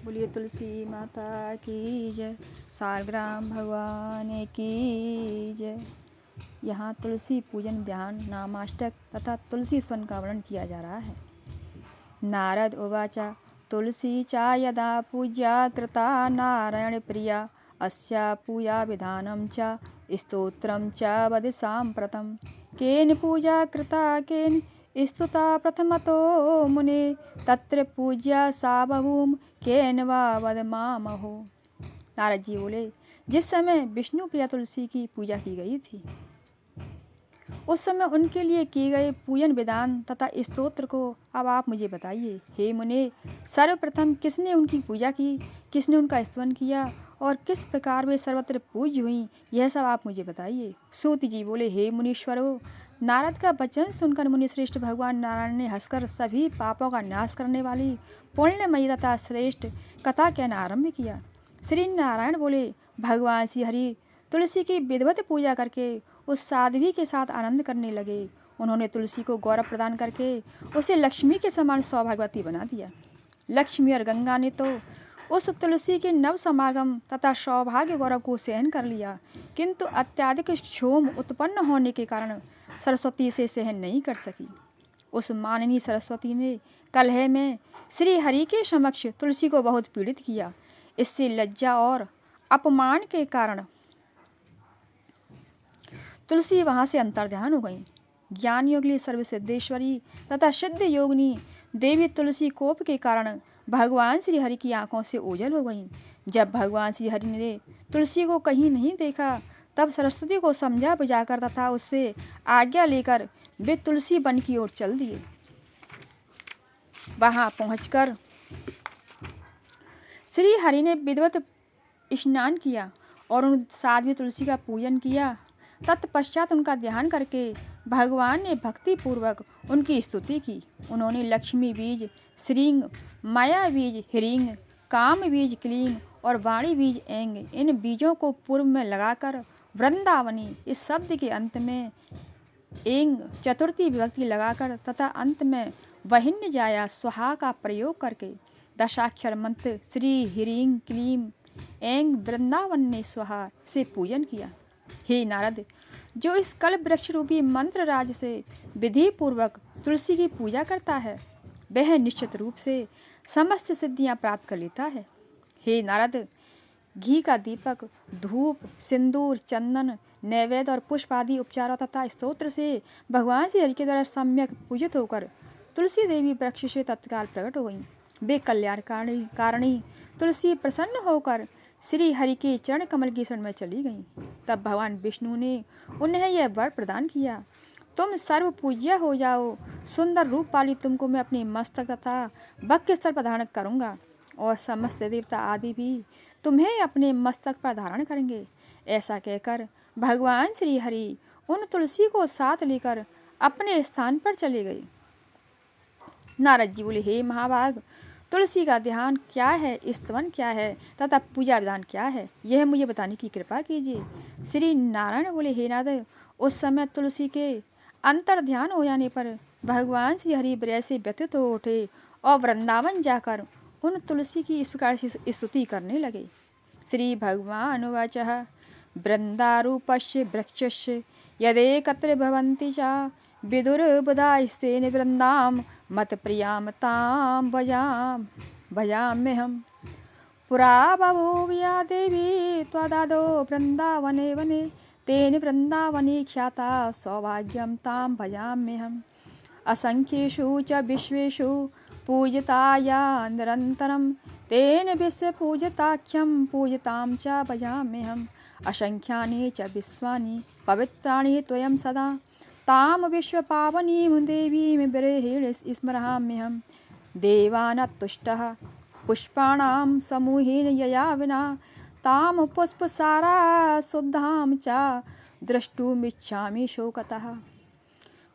बोलिए तुलसी माता की जय, सालग्राम भगवान की जय। यहाँ तुलसी पूजन, ध्यान, नामाष्टक तथा तुलसी स्तवन का वर्णन किया जा रहा है। नारद उवाच तुलसी चा यदा पूज्या कृता नारायण प्रिया, अस्या पूजा विधानं च स्तोत्रं च वद साम्प्रतं। केन पूजा कृता केन स्तुता प्रथमतो मुने, तत्र पूज्या सा बभूम केन वा वद मामहो। नारद जी बोले, जिस समय विष्णु प्रिया तुलसी की पूजा की गई थी, उस समय उनके लिए किए गए पूजन विधान तथा स्तोत्र को अब आप मुझे बताइए। हे मुने, सर्वप्रथम किसने उनकी पूजा की, किसने उनका स्तवन किया और किस प्रकार वे सर्वत्र पूज्य हुई, यह सब आप मुझे बताइए। सूत जी बोले, हे मुनीश्वरों, नारद का वचन सुनकर मुनिश्रेष्ठ भगवान नारायण ने हंसकर सभी पापों का नाश करने वाली पुण्यमयी तथा श्रेष्ठ कथा कहना आरंभ किया। श्री नारायण बोले, भगवान श्री हरि तुलसी की विधिवत पूजा करके उस साध्वी के साथ आनंद करने लगे। उन्होंने तुलसी को गौरव प्रदान करके उसे लक्ष्मी के समान सौभाग्यवती बना दिया। लक्ष्मी और गंगा ने तो उस तुलसी के नव समागम तथा सौभाग्य गौरव को सहन कर लिया, किंतु अत्याधिक क्षोभ उत्पन्न होने के कारण सरस्वती से सहन नहीं कर सकी। उस माननीय सरस्वती ने कलह में श्री हरि के समक्ष तुलसी को बहुत पीड़ित किया। इससे लज्जा और अपमान के कारण तुलसी वहां से अंतर्ध्यान हो गई। ज्ञान योगली सर्वसिद्धेश्वरी तथा सिद्ध योगिनी देवी तुलसी कोप के कारण भगवान श्री हरि की आंखों से ओझल हो गईं। जब भगवान श्री हरि ने तुलसी को कहीं नहीं देखा, तब सरस्वती को समझा बुझाकर तथा उससे आज्ञा लेकर वे तुलसी वन की ओर चल दिए। वहां पहुंचकर श्री हरि ने विधिवत स्नान किया और उन साध्वी तुलसी का पूजन किया। तत्पश्चात उनका ध्यान करके भगवान ने भक्ति पूर्वक उनकी स्तुति की। उन्होंने लक्ष्मी बीज श्रींग, माया बीज ह्रींग, काम बीज क्लींग और वाणी बीज एंग, इन बीजों को पूर्व में लगाकर वृंदावनी इस शब्द के अंत में एंग चतुर्थी विभक्ति लगाकर तथा अंत में वहिन्य जाया स्वाहा का प्रयोग करके दशाक्षर मंत्र श्री ह्रीं क्लीं एंग वृंदावन ने स्वाहा से पूजन किया। हे नारद, जो इस कल्प वृक्ष रूपी मंत्र राज से विधि पूर्वक तुलसी की पूजा करता है, वह निश्चित रूप से समस्त सिद्धियां प्राप्त कर लेता है। हे नारद, घी का दीपक, धूप, सिंदूर, चंदन, नैवेद्य और पुष्प आदि उपचारों तथा स्तोत्र से भगवान श्री हरि के द्वारा सम्यक पूजित होकर तुलसी देवी वृक्ष से तत्काल प्रकट हो गईं। वे कल्याणकारिणी तुलसी प्रसन्न होकर श्री हरि के चरण कमल की शरण में चली गईं। तब भगवान विष्णु ने उन्हें यह वर प्रदान किया, तुम सर्व पूज्य हो जाओ। सुंदर रूप वाली तुमको मैं अपने मस्तक तथा वक्ष स्थल पर धारण करूँगा और समस्त देवता आदि भी तुम्हें अपने मस्तक पर धारण करेंगे। ऐसा कहकर भगवान श्री हरि उन तुलसी को साथ लेकर अपने स्थान पर चले गए। नारद जी बोले, हे महाभाग, तुलसी का ध्यान क्या है, स्तवन क्या है तथा पूजा विधान क्या है, यह मुझे बताने की कृपा कीजिए। श्री नारायण बोले, हे नारद, उस समय तुलसी के अंतर ध्यान हो जाने पर भगवान श्री हरि विरह से व्यथित हो उठे और वृंदावन जाकर उन तुलसी की इस प्रकार से स्तुति करने लगे। श्री भगवान वाचः वृंदारूपस्य वृक्षस्य यदेकत्र भवन्ति च विदुर्बुधास्तेन वृन्दां मत प्रियां तां भजाम्यहम्। पुरा बभूव या देवी त्वदादौ वृन्दावने वने, तेन वृन्दावने ख्याता सौभाग्यं तां भजाम्यहम्। असंख्येषु च विश्वेषु पूजिताया निरन्तरं, तेन विश्वपूजिताख्यं पूजितां च भजाम्यहम्। असंख्यानि च विश्वानि पवित्राणि त्वयं सदा, तां विश्वपावनीं देवीं विरहेण स्मराम्यहम्। देवानतुष्टः पुष्पाणां समूहेन यया विना, तां पुष्पसारा शुद्धां च द्रष्टुमिच्छामि शोकतः।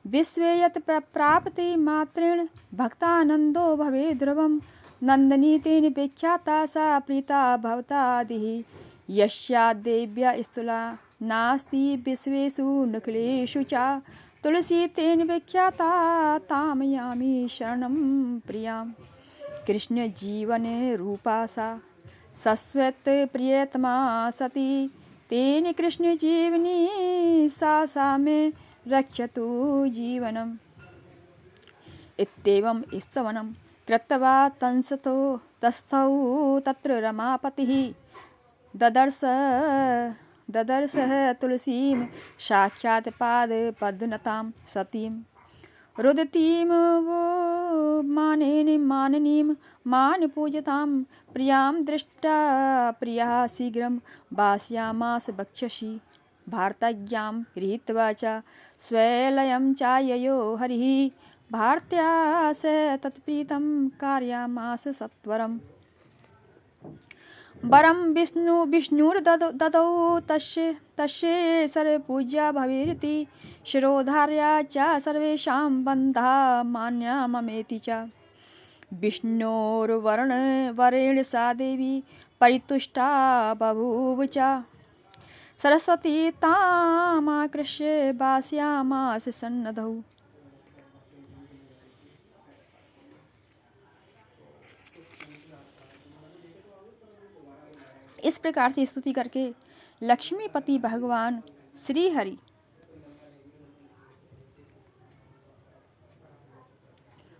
विश्वे यत् प्राप्ति मात्रेण भक्तानन्दो भवे ध्रुवं, नंदिनी तेन विख्याता सा प्रीता भवतादिः। यस्या देव्या स्थूला नास्ति विश्वेषु निखिलेषु च, तुलसी तेन विख्याता तां यामि शरणं प्रियाम्। कृष्ण जीवन रूपा सा सस्वत प्रियतमा सती तेन कृष्ण जीवनी सा में रक्षतु जीवनम। इत्येवं स्तवनं कृत्वा तस्थौ तत्र रमापतिः ददर्शः तुलसीं साक्षात् पादपद्मनतां सतीं रुदतीं वो माननीं मानपूजतां प्रियां दृष्टा प्रियः शीघ्रं वास्यामास वक्षसि भारतज्ञां गृहीत्वा च स्वैलयं चाययो हरिः भारत्या स तत्प्रीतं कार्यामास सत्वरम्। वरं विष्णुर्ददौ तस्य सर्वपूज्या भवेरिति शिरोधार्या च सर्वेषां बन्धा मान्या ममेति च। विष्णोर्वरेण सा देवी परितुष्टा बभूव च सरस्वती तामाकृष्य वास्यामास सन्नधौ। इस प्रकार से स्तुति करके लक्ष्मीपति भगवान श्री हरि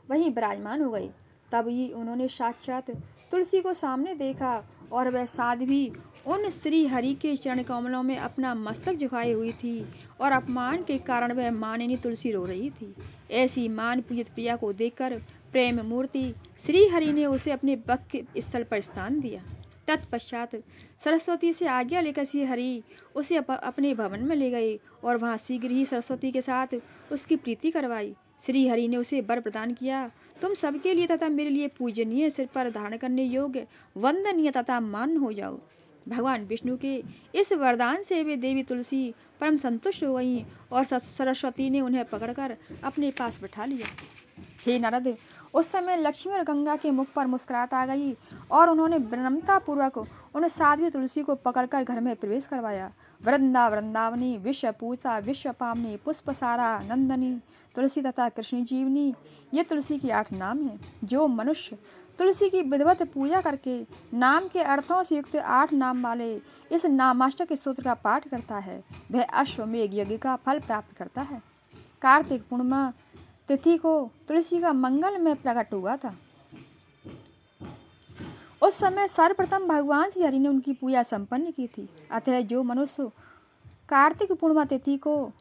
वहीं विराजमान हो गए। तब ही उन्होंने साक्षात तुलसी को सामने देखा और वह साध्वी उन श्री हरि के चरण कमलों में अपना मस्तक झुकाई हुई थी और अपमान के कारण वह माननीय तुलसी रो रही थी। ऐसी मान पूजित प्रिया को देखकर प्रेम मूर्ति श्री हरि ने उसे अपने वक्ष स्थल पर स्थान दिया। तत्पश्चात सरस्वती से आज्ञा लेकर श्री हरि उसे अपने भवन में ले गए और वहां शीघ्र ही सरस्वती के साथ उसकी प्रीति करवाई। श्री हरि ने उसे वर प्रदान किया, तुम सबके लिए तथा मेरे लिए पूजनीय, सिर पर धारण करने योग्य, वंदनीय तथा मान्य हो जाओ। भगवान विष्णु के इस वरदान से वे देवी तुलसी परम संतुष्ट हो गईं और सरस्वती ने उन्हें पकड़कर अपने पास बैठा लिया। हे नारद, उस समय लक्ष्मी और गंगा के मुख पर मुस्कुराहट आ गई और उन्होंने विनम्रता पूर्वक उन साध्वी तुलसी को पकड़कर घर में प्रवेश करवाया। वृंदावनी विश्वपूता विश्वपावनी पुष्पसारा नंदनी तुलसी तथा कृष्ण जीवनी, ये तुलसी की 8 नाम हैं। जो मनुष्य तुलसी की विधिवत पूजा करके नाम के अर्थों से युक्त 8 नाम वाले इस नामाष्टक स्तोत्र का पाठ करता है, वह अश्वमेघ यज्ञ का फल प्राप्त करता है। कार्तिक पूर्णिमा तिथि को तुलसी का मंगल में प्रकट हुआ था। उस समय सर्वप्रथम भगवान श्री हरि ने उनकी पूजा संपन्न की थी। अतः जो मनुष्य कार्तिक पूर्णिमा तिथि को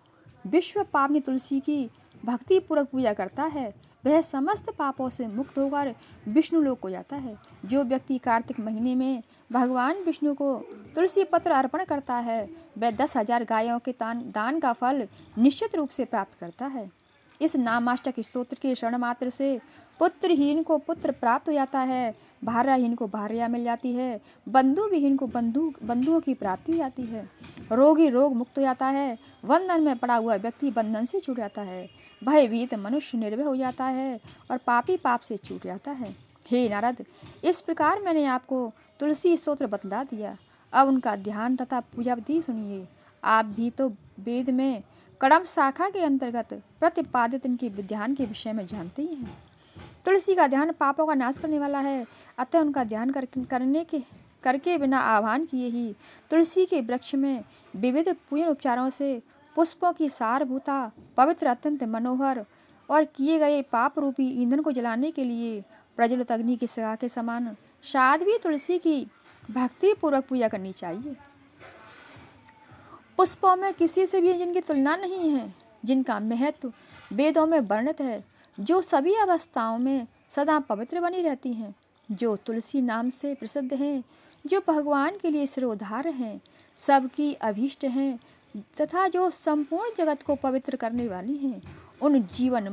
विश्व पावनी तुलसी की भक्ति पूर्वक पूजा करता है, वह समस्त पापों से मुक्त होकर विष्णु लोक को जाता है। जो व्यक्ति कार्तिक महीने में भगवान विष्णु को तुलसी पत्र अर्पण करता है, वह 10,000 गायों के दान का फल निश्चित रूप से प्राप्त करता है। इस नामाष्टक स्तोत्र के श्रवण मात्र से पुत्रहीन को पुत्र प्राप्त हो जाता है, भार्याहीन को भार्या मिल जाती है, बंधु विहीन को बंधुओं की प्राप्ति हो जाती है, रोगी रोग मुक्त हो जाता है, बंधन में पड़ा हुआ व्यक्ति बंधन से छूट जाता है, भयभीत मनुष्य निर्भय हो जाता है और पापी पाप से छूट जाता है। हे नारद, इस प्रकार मैंने आपको तुलसी स्तोत्र बतला दिया। अब उनका ध्यान तथा पूजा विधि सुनिए। आप भी तो वेद में कड़म शाखा के अंतर्गत प्रतिपादित इनके विधान के विषय में जानते ही हैं। तुलसी का ध्यान पापों का नाश करने वाला है, अतः उनका ध्यान करके बिना आह्वान किए ही तुलसी के वृक्ष में विविध पूजन उपचारों से पुष्पों की सारभूता पवित्र अत्यंत मनोहर और किए गए पाप रूपी ईंधन को जलाने के लिए प्रज्वलित अग्नि की शिखा के समान साध्वी तुलसी की भक्ति पूर्वक पूजा करनी चाहिए। पुष्पों में किसी से भी जिनकी तुलना नहीं है, जिनका महत्व वेदों में वर्णित है, जो सभी अवस्थाओं में सदा पवित्र बनी रहती हैं, जो तुलसी नाम से प्रसिद्ध हैं, जो भगवान के लिए सिरोधार्य हैं, सबकी अभीष्ट हैं तथा जो संपूर्ण जगत को पवित्र करने वाली हैं, उन जीवन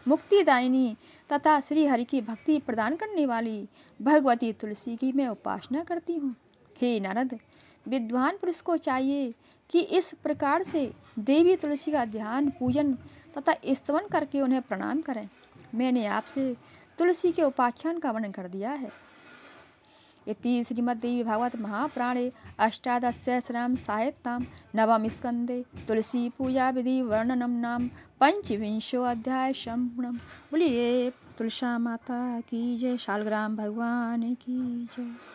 मुक्तिदायिनी तथा श्री हरि की भक्ति प्रदान करने वाली भगवती तुलसी की मैं उपासना करती हूँ। हे नारद, विद्वान पुरुष को चाहिए कि इस प्रकार से देवी तुलसी का ध्यान पूजन तथा स्तवन करके उन्हें प्रणाम करें। मैंने आपसे तुलसी के उपाख्यान का वर्णन कर दिया है। इति श्रीमद्देवी भागवत महापुराणे अष्टादशसहस्राम साहित्यां नवम स्कंदे तुलसी पूजा विधि वर्णनम नाम 25वाध्याय संपूर्णम्। बोलिए तुलसा माता की जय, शालग्राम भगवान की जय।